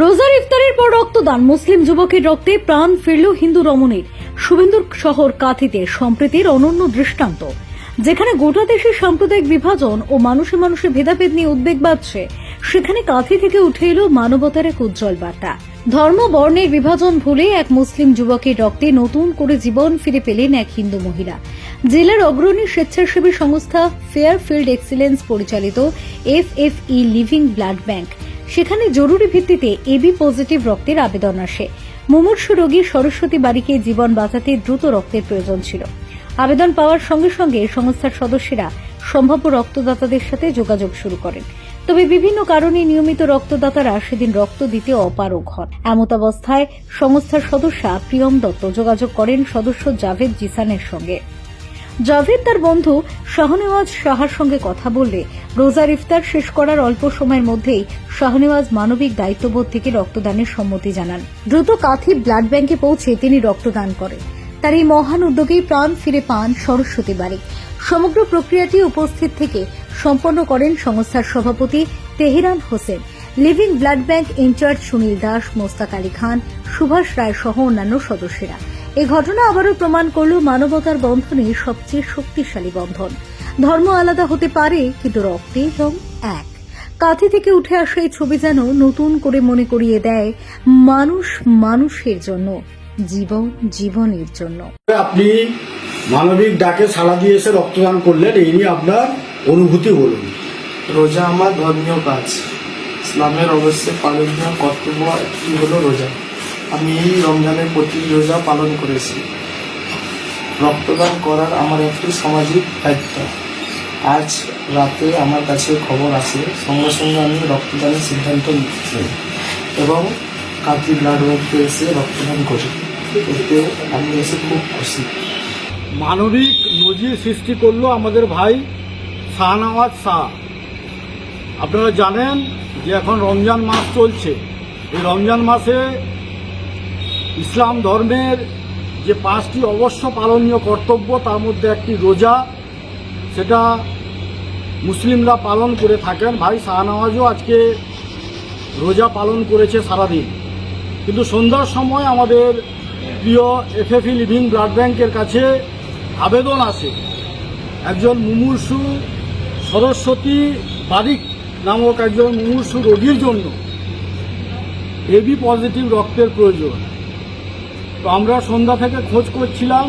রোজার ইফতারের পর রক্তদান, মুসলিম যুবকের রক্তে প্রাণ ফিরল হিন্দু রমণীর। শুভেন্দুর শহর কাঁথিতে সম্প্রীতির অনন্য দৃষ্টান্ত, যেখানে গোটা দেশের সাম্প্রদায়িক বিভাজন ও মানুষে মানুষে ভেদাভেদ নিয়ে উদ্বেগ বাড়ছে, সেখানে কাঁথি থেকে উঠে এলো মানবতার এক উজ্জ্বল বার্তা। ধর্ম বর্ণের বিভাজন ভুলে এক মুসলিম যুবকের রক্তে নতুন করে জীবন ফিরে পেলেন এক হিন্দু মহিলা। জেলার অগ্রণী স্বেচ্ছাসেবী সংস্থা ফেয়ারফিল্ড এক্সিলেন্স পরিচালিত FFE লিভিং ব্লাড ব্যাংক, সেখানে জরুরি ভিত্তিতে এবি পজিটিভ রক্তের আবেদন আসে। মুমূর্ষু রোগী সরস্বতী বাড়িকে জীবন বাঁচাতে দ্রুত রক্তের প্রয়োজন ছিল। আবেদন পাওয়ার সঙ্গে সঙ্গে সংস্থার সদস্যরা সম্ভাব্য রক্তদাতাদের সাথে যোগাযোগ শুরু করেন। তবে বিভিন্ন কারণে নিয়মিত রক্তদাতারা সেদিন রক্ত দিতে অপারগ হন। এমতাবস্থায় সংস্থার সদস্যা প্রিয়ম দত্ত যোগাযোগ করেন সদস্য জাভেদ জিসানের সঙ্গে। জাভেদ তার বন্ধু শাহনেওয়াজ সাহার সঙ্গে কথা বললে রোজার ইফতার শেষ করার অল্প সময়ের মধ্যেই শাহনেওয়াজ মানবিক দায়িত্ববোধ থেকে রক্তদানের সম্মতি জানান। দ্রুত কাঁথি ব্লাড ব্যাংকে পৌঁছে তিনি রক্তদান করেন। তার এই মহান উদ্যোগেই প্রাণ ফিরে পান সরস্বতী বাড়ি। সমগ্র প্রক্রিয়াটি উপস্থিত থেকে সম্পন্ন করেন সংস্থার সভাপতি Tehran Hossain, living blood bank incharge Sunil Das, Mostaq Ali Khan, Subhash Roy সহ অন্যান্য সদস্যরা। এই ঘটনা আবারও প্রমাণ করল মানবতার বন্ধনে সবচেয়ে শক্তিশালী বন্ধন। ধর্ম আলাদা হতে পারে, কিন্তু রক্তের রং এক। কাঁথি থেকে উঠে আসা এই ছবি যেন নতুন করে মনে করিয়ে দেয়, মানুষ মানুষের জন্য, জীবন জীবনের জন্য। আপনি মানবিক ডাকে সাড়া দিয়ে এসে রক্তদান করলেন, এই নিয়ে আপনার অনুভূতি বলুন। রোজা আমার ধর্মীয় কাজ, ইসলামের অবশ্যই পালনীয় কর্তব্য একটি হলো রোজা। আমি এই রমজানের প্রতি রোজা পালন করেছি। রক্তদান করার আমার একটি সামাজিক দায়িত্ব। আজ রাতে আমার কাছে খবর আসে, সঙ্গে সঙ্গে আমি রক্তদানের সিদ্ধান্ত নিই এবং কাঁথি ব্লাড ব্যাংকে এসে রক্তদান করি। এতে আমি এসে খুব খুশি। মানবিক নজির সৃষ্টি করলো আমাদের ভাই শাহনেওয়াজ শাহ। আপনারা জানেন যে এখন রমজান মাস চলছে। এই রমজান মাসে ইসলাম ধর্মের যে 5টি অবশ্য পালনীয় কর্তব্য, তার মধ্যে একটি রোজা, সেটা মুসলিমরা পালন করে থাকেন। ভাই শাহনেওয়াজও আজকে রোজা পালন করেছে সারাদিন। কিন্তু সন্ধ্যার সময় আমাদের প্রিয় FFE লিভিং ব্লাড ব্যাংকের কাছে আবেদন আসে একজন মুমূর্ষু সরস্বতী বারিক নামক একজন মুমূর্ষু রোগীর জন্য এবি পজিটিভ রক্তের প্রয়োজন। তো আমরা সন্ধ্যা থেকে খোঁজ করছিলাম।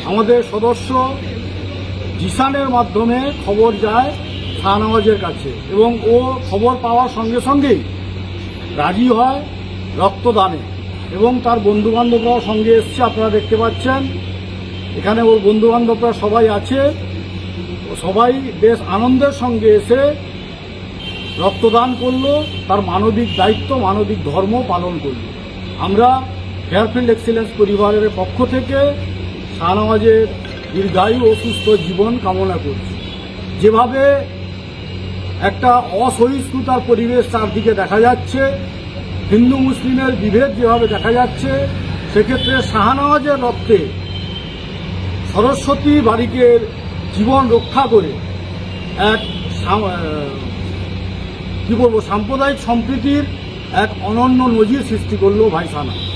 আমাদের সদস্য জিসানের মাধ্যমে খবর যায় শাহনেওয়াজের কাছে এবং ও খবর পাওয়ার সঙ্গে সঙ্গেই রাজি হয় রক্তদানে এবং তার বন্ধুবান্ধবরাও সঙ্গে এসছে। আপনারা দেখতে পাচ্ছেন এখানে ওর বন্ধুবান্ধবরা সবাই আছে। সবাই বেশ আনন্দের সঙ্গে এসে রক্তদান করলো, তার মানবিক দায়িত্ব, মানবিক ধর্ম পালন করলো। আমরা ফেয়ারফিল্ড এক্সিলেন্স পরিবারের পক্ষ থেকে শাহনেওয়াজের দীর্ঘায়ু ও সুস্থ জীবন কামনা করছি। যেভাবে একটা অসহিষ্ণুতার পরিবেশ চারদিকে দেখা যাচ্ছে, হিন্দু মুসলিমের বিভেদ যেভাবে দেখা যাচ্ছে, সেক্ষেত্রে শাহনেওয়াজের রক্তে সরস্বতী বারিকের জীবন রক্ষা করে এক সাম্প্রদায়িক সম্প্রীতির এক অনন্য নজির সৃষ্টি করলো ভাই শাহনেওয়াজ।